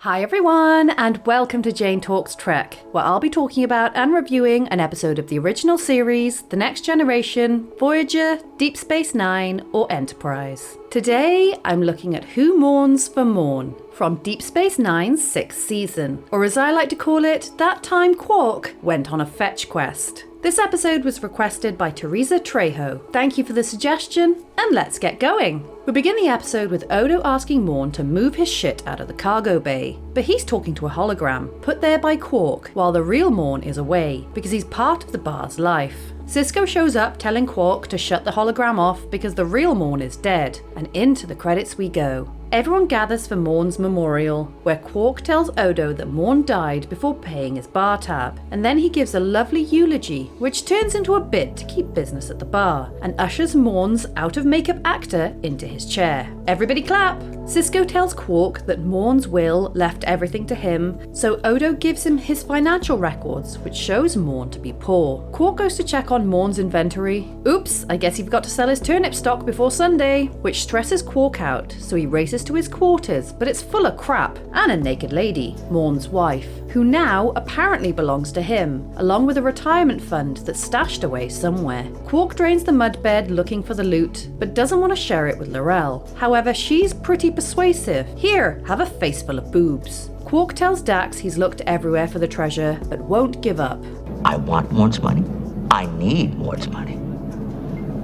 Hi everyone, and welcome to Jane Talks Trek, where I'll be talking about and reviewing an episode of the original series, The Next Generation, Voyager, Deep Space Nine, or Enterprise. Today, I'm looking at Who Mourns for Morn, from Deep Space Nine's 6th season, or as I like to call it, that time Quark went on a fetch quest. This episode was requested by Teresa Trejo. Thank you for the suggestion, and let's get going. We begin the episode with Odo asking Morn to move his shit out of the cargo bay, but he's talking to a hologram, put there by Quark, while the real Morn is away, because he's part of the bar's life. Cisco shows up telling Quark to shut the hologram off because the real Morn is dead, and into the credits we go. Everyone gathers for Morn's memorial, where Quark tells Odo that Morn died before paying his bar tab, and then he gives a lovely eulogy, which turns into a bit to keep business at the bar, and ushers Morn's out-of-makeup actor into his chair. Everybody clap! Cisco tells Quark that Morn's will left everything to him, so Odo gives him his financial records, which shows Morn to be poor. Quark goes to check on Morn's inventory. Oops, I guess he forgot to sell his turnip stock before Sunday, which stresses Quark out, so he races to his quarters, but it's full of crap and a naked lady, Morn's wife, who now apparently belongs to him, along with a retirement fund that's stashed away somewhere. Quark drains the mudbed looking for the loot, but doesn't want to share it with L'Rell. However, she's pretty persuasive. Here, have a face full of boobs. Quark tells Dax he's looked everywhere for the treasure, but won't give up. I want Morn's money. I need Morn's money.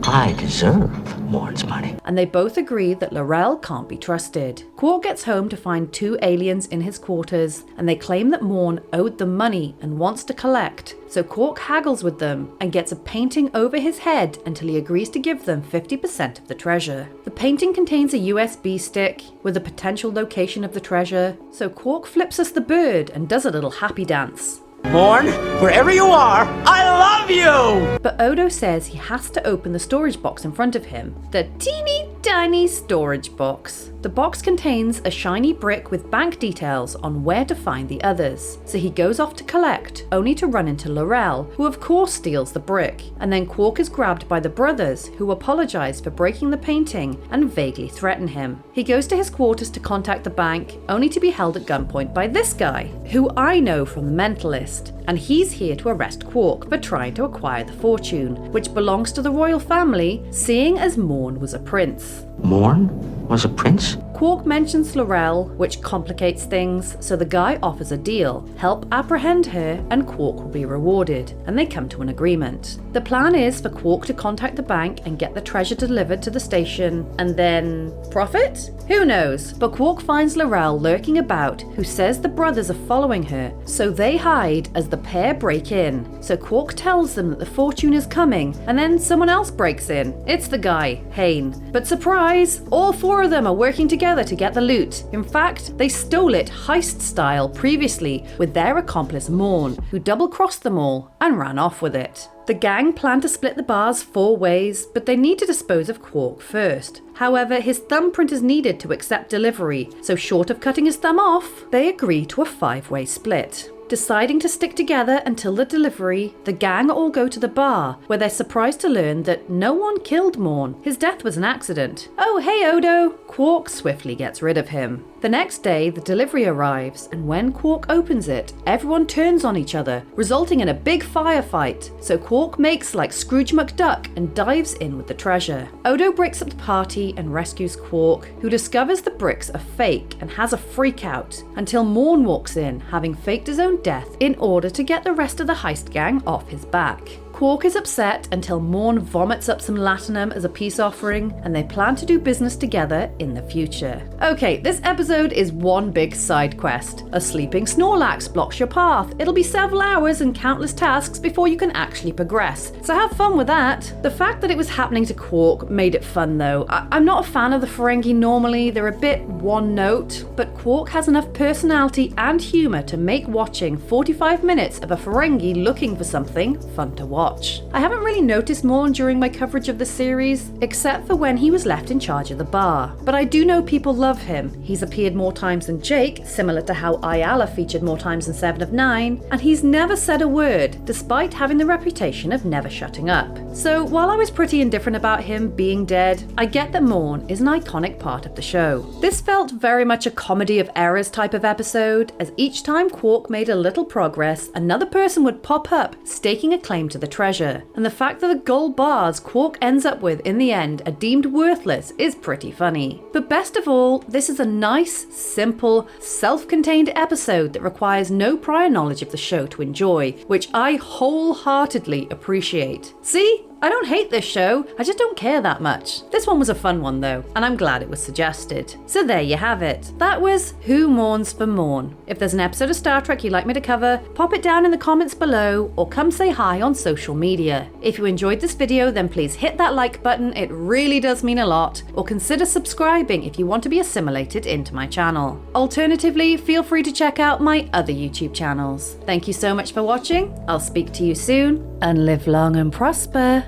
I deserve Morn's money. And they both agree that L'Rell can't be trusted. Quark gets home to find two aliens in his quarters, and they claim that Morn owed them money and wants to collect. So Quark haggles with them and gets a painting over his head until he agrees to give them 50% of the treasure. The painting contains a USB stick with a potential location of the treasure, so Quark flips us the bird and does a little happy dance. Morn, wherever you are, I love you! But Odo says he has to open the storage box in front of him. The teeny tiny storage box. The box contains a shiny brick with bank details on where to find the others. So he goes off to collect, only to run into L'Rell, who of course steals the brick. And then Quark is grabbed by the brothers, who apologize for breaking the painting and vaguely threaten him. He goes to his quarters to contact the bank, only to be held at gunpoint by this guy, who I know from The Mentalist. And he's here to arrest Quark for trying to acquire the fortune, which belongs to the royal family, seeing as Morn was a prince. Morn was a prince? Quark mentions L'Rell, which complicates things, so the guy offers a deal. Help apprehend her and Quark will be rewarded, and they come to an agreement. The plan is for Quark to contact the bank and get the treasure delivered to the station, and then profit? Who knows? But Quark finds L'Rell lurking about, who says the brothers are following her, so they hide as the pair break in. So Quark tells them that the fortune is coming, and then someone else breaks in. It's the guy, Hayne. But surprise, all four of them are working together to get the loot. In fact, they stole it heist style previously with their accomplice Morn, who double-crossed them all and ran off with it. The gang plan to split the bars 4 ways, but they need to dispose of Quark first. However, his thumbprint is needed to accept delivery, so short of cutting his thumb off, they agree to a 5-way split. Deciding to stick together until the delivery, the gang all go to the bar, where they're surprised to learn that no one killed Morn. His death was an accident. Oh, hey Odo! Quark swiftly gets rid of him. The next day, the delivery arrives, and when Quark opens it, everyone turns on each other, resulting in a big firefight. So Quark makes like Scrooge McDuck and dives in with the treasure. Odo breaks up the party and rescues Quark, who discovers the bricks are fake and has a freak out, until Morn walks in, having faked his own death in order to get the rest of the heist gang off his back. Quark is upset until Morn vomits up some latinum as a peace offering, and they plan to do business together in the future. Okay, this episode is one big side quest. A sleeping Snorlax blocks your path. It'll be several hours and countless tasks before you can actually progress, so have fun with that. The fact that it was happening to Quark made it fun though. I'm not a fan of the Ferengi normally, they're a bit one note, but Quark has enough personality and humour to make watching 45 minutes of a Ferengi looking for something fun to watch. watch. I haven't really noticed Morn during my coverage of the series, except for when he was left in charge of the bar. But I do know people love him. He's appeared more times than Jake, similar to how Ayala featured more times than 7 of 9, and he's never said a word, despite having the reputation of never shutting up. So while I was pretty indifferent about him being dead, I get that Morn is an iconic part of the show. This felt very much a comedy of errors type of episode, as each time Quark made a little progress, another person would pop up, staking a claim to the treasure. And the fact that the gold bars Quark ends up with in the end are deemed worthless is pretty funny. But best of all, this is a nice, simple, self-contained episode that requires no prior knowledge of the show to enjoy, which I wholeheartedly appreciate. See? I don't hate this show, I just don't care that much. This one was a fun one though, and I'm glad it was suggested. So there you have it. That was Who Mourns for Morn. If there's an episode of Star Trek you'd like me to cover, pop it down in the comments below or come say hi on social media. If you enjoyed this video, then please hit that like button, it really does mean a lot, or consider subscribing if you want to be assimilated into my channel. Alternatively, feel free to check out my other YouTube channels. Thank you so much for watching, I'll speak to you soon, and live long and prosper.